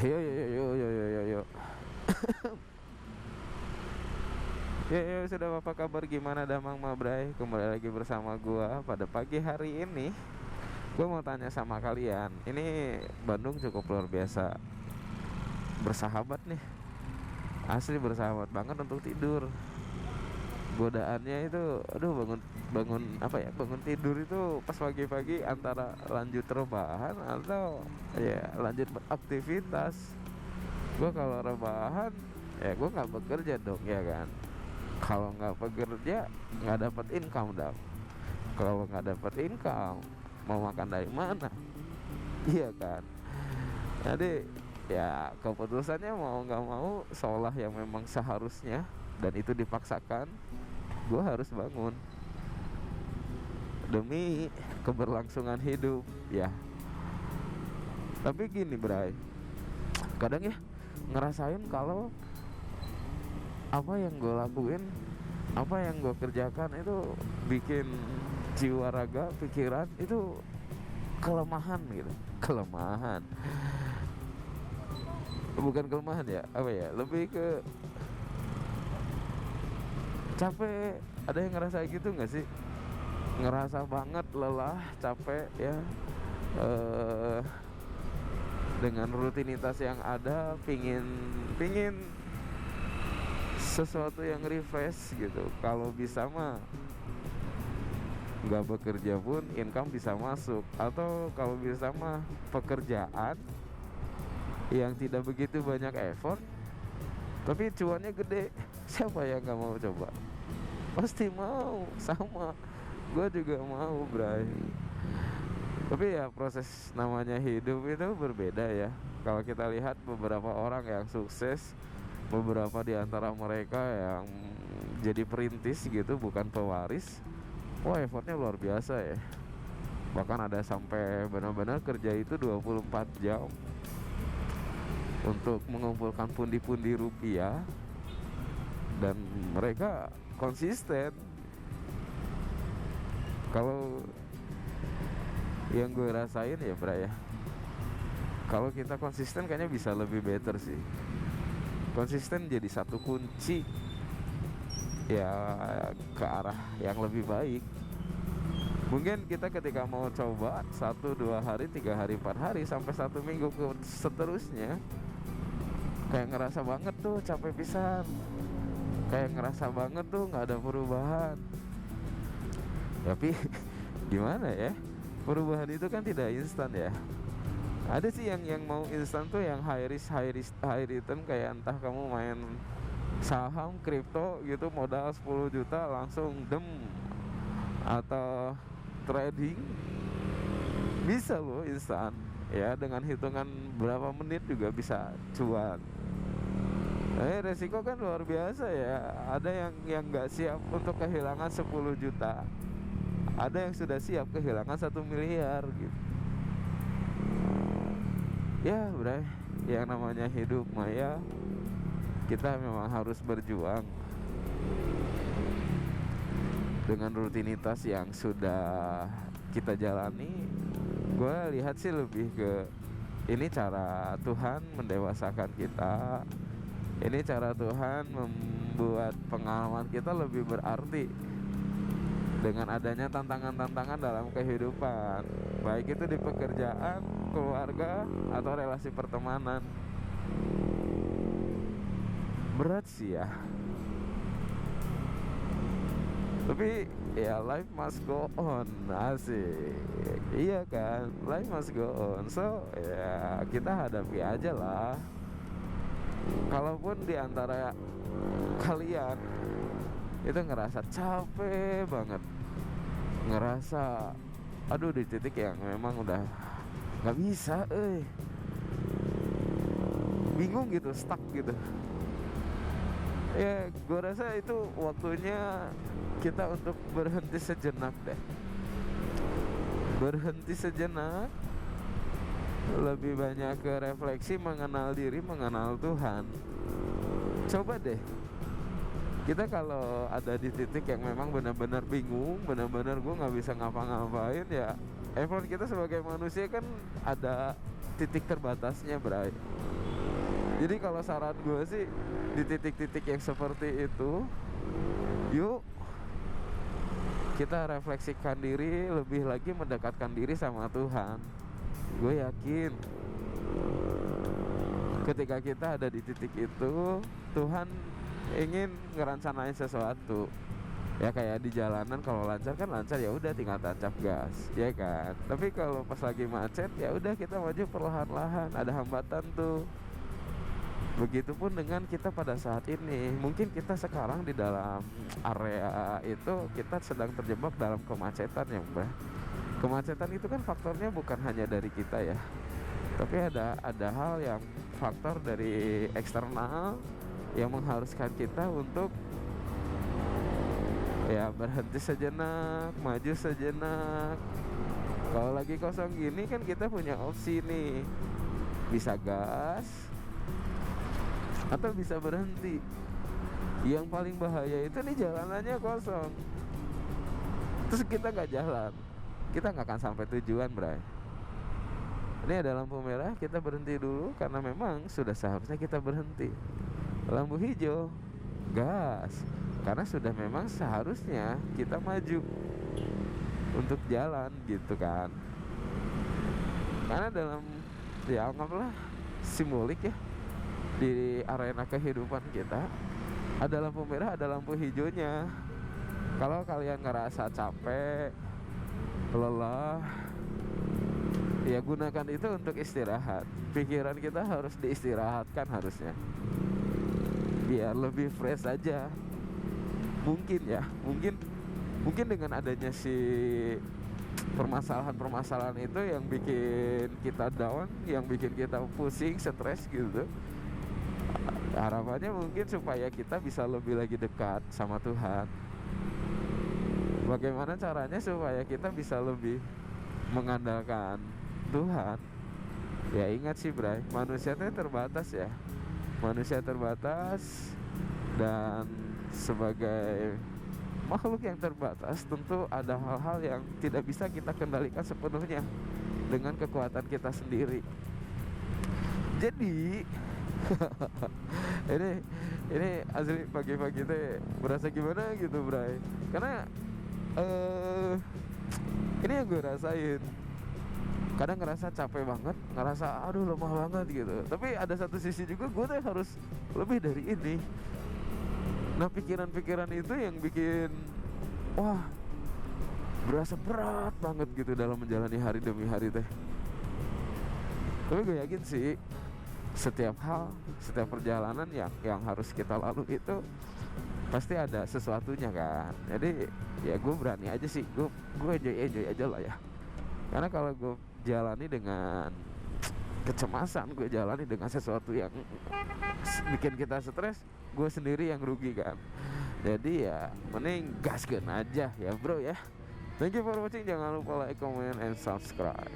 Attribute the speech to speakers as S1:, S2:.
S1: Yo yo yo yo yo yo yo yo. Ya, ya, sudah apa kabar, gimana Damang Mabrai? Kembali lagi bersama gua pada pagi hari ini. Gua mau tanya sama kalian. Ini Bandung cukup luar biasa bersahabat nih. Asli bersahabat banget untuk tidur. Godaannya itu, aduh, bangun bangun apa ya? Bangun tidur itu pas pagi-pagi antara lanjut rebahan atau ya lanjut beraktivitas. Gua kalau rebahan ya gua nggak bekerja dong, ya kan? Kalau nggak bekerja nggak dapat income dong. Kalau nggak dapat income mau makan dari mana? Iya kan? Jadi ya keputusannya mau nggak mau, seolah yang memang seharusnya dan itu dipaksakan, gue harus bangun demi keberlangsungan hidup ya. Tapi gini Bray, kadang ya ngerasain kalau apa yang gue lakuin, apa yang gue kerjakan itu bikin jiwa raga pikiran itu kelemahan gitu. Kelemahan, bukan kelemahan ya, apa ya, lebih ke capek. Ada yang ngerasa gitu nggak sih? Ngerasa banget lelah, capek ya, dengan rutinitas yang ada, pingin sesuatu yang refresh gitu. Kalau bisa mah nggak bekerja pun income bisa masuk, atau kalau bisa mah pekerjaan yang tidak begitu banyak effort tapi cuannya gede. Siapa yang nggak mau coba? Pasti mau, sama gue juga mau, Bray. Tapi ya proses namanya hidup itu berbeda ya. Kalau kita lihat beberapa orang yang sukses, beberapa di antara mereka yang jadi perintis gitu, bukan pewaris, wah effortnya luar biasa ya. Bahkan ada sampai benar-benar kerja itu 24 jam untuk mengumpulkan pundi-pundi rupiah. Dan mereka konsisten. Kalau yang gue rasain ya Bray ya, kalau kita konsisten kayaknya bisa lebih better sih. Konsisten jadi satu kunci ya ke arah yang lebih baik. Mungkin kita ketika mau coba 1-2 hari, 3 hari, 4 hari, sampai 1 minggu ke seterusnya, kayak ngerasa banget tuh capek pisan, kayak ngerasa banget tuh nggak ada perubahan. Tapi gimana ya, perubahan itu kan tidak instan ya. Ada sih yang mau instan tuh, yang high risk high return, kayak entah kamu main saham, kripto gitu, modal 10 juta langsung dem, atau trading bisa loh instan ya, dengan hitungan berapa menit juga bisa cuan. Resiko kan luar biasa ya. Ada yang nggak siap untuk kehilangan 10 juta, ada yang sudah siap kehilangan 1 miliar gitu. Ya Bray, yang namanya hidup maya, kita memang harus berjuang dengan rutinitas yang sudah kita jalani. Gue lihat sih lebih ke ini cara Tuhan mendewasakan kita. Ini cara Tuhan membuat pengalaman kita lebih berarti dengan adanya tantangan-tantangan dalam kehidupan, baik itu di pekerjaan, keluarga, atau relasi pertemanan. Berat sih ya, tapi ya life must go on, asik. Iya kan, life must go on. So ya kita hadapi aja lah. Kalaupun di antara kalian itu ngerasa capek banget, ngerasa aduh di titik yang memang udah nggak bisa, bingung gitu, stuck gitu, ya gue rasa itu waktunya kita untuk berhenti sejenak deh. Berhenti sejenak, lebih banyak ke refleksi, mengenal diri, mengenal Tuhan. Coba deh, kita kalau ada di titik yang memang benar-benar bingung, benar-benar gue nggak bisa ngapa-ngapain ya, effort kita sebagai manusia kan ada titik terbatasnya, Bray. Jadi kalau saran gue sih, di titik-titik yang seperti itu, yuk kita refleksikan diri, lebih lagi mendekatkan diri sama Tuhan. Gue yakin ketika kita ada di titik itu, Tuhan ingin ngerancanain sesuatu. Ya kayak di jalanan, kalau lancar kan lancar, ya udah tinggal tancap gas, ya kan. Tapi kalau pas lagi macet, ya udah kita maju perlahan-lahan, ada hambatan tuh. Begitupun dengan kita pada saat ini. Mungkin kita sekarang di dalam area itu kita sedang terjebak dalam kemacetan ya, Mbak. Kemacetan itu kan faktornya bukan hanya dari kita ya, tapi ada hal yang faktor dari eksternal yang mengharuskan kita untuk ya berhenti sejenak, maju sejenak. Kalau lagi kosong gini kan kita punya opsi nih, bisa gas atau bisa berhenti. Yang paling bahaya itu nih jalanannya kosong, terus kita nggak jalan, kita nggak akan sampai tujuan, Bray. Ini ada lampu merah, kita berhenti dulu karena memang sudah seharusnya kita berhenti. Lampu hijau, gas, karena sudah memang seharusnya kita maju untuk jalan gitu kan. Karena dalam, ya anggaplah simbolik ya, di arena kehidupan kita ada lampu merah, ada lampu hijaunya. Kalau kalian ngerasa capek, lelah, ya gunakan itu untuk istirahat. Pikiran kita harus diistirahatkan harusnya, biar lebih fresh aja. Mungkin ya, mungkin dengan adanya si permasalahan-permasalahan itu yang bikin kita down, yang bikin kita pusing, stres gitu. Harapannya mungkin supaya kita bisa lebih lagi dekat sama Tuhan. Bagaimana caranya supaya kita bisa lebih mengandalkan Tuhan? Ya ingat sih, Bray, manusia itu terbatas ya. Manusia terbatas, dan sebagai makhluk yang terbatas tentu ada hal-hal yang tidak bisa kita kendalikan sepenuhnya dengan kekuatan kita sendiri. Jadi ini asli pagi-pagi teh berasa gimana gitu, Bray. Karena ini yang gue rasain. Kadang ngerasa capek banget, ngerasa aduh lemah banget gitu. Tapi ada satu sisi juga gue tuh harus lebih dari ini. Nah pikiran-pikiran itu yang bikin wah berasa berat banget gitu dalam menjalani hari demi hari teh. Tapi gue yakin sih setiap hal, setiap perjalanan yang harus kita lalui itu pasti ada sesuatunya kan. Jadi ya gue berani aja sih, gue enjoy aja lah ya. Karena kalau gue jalani dengan kecemasan, gue jalani dengan sesuatu yang bikin kita stres, gue sendiri yang rugi kan. Jadi ya mending gaskeun aja ya bro ya. Thank you for watching, jangan lupa like, comment, and subscribe.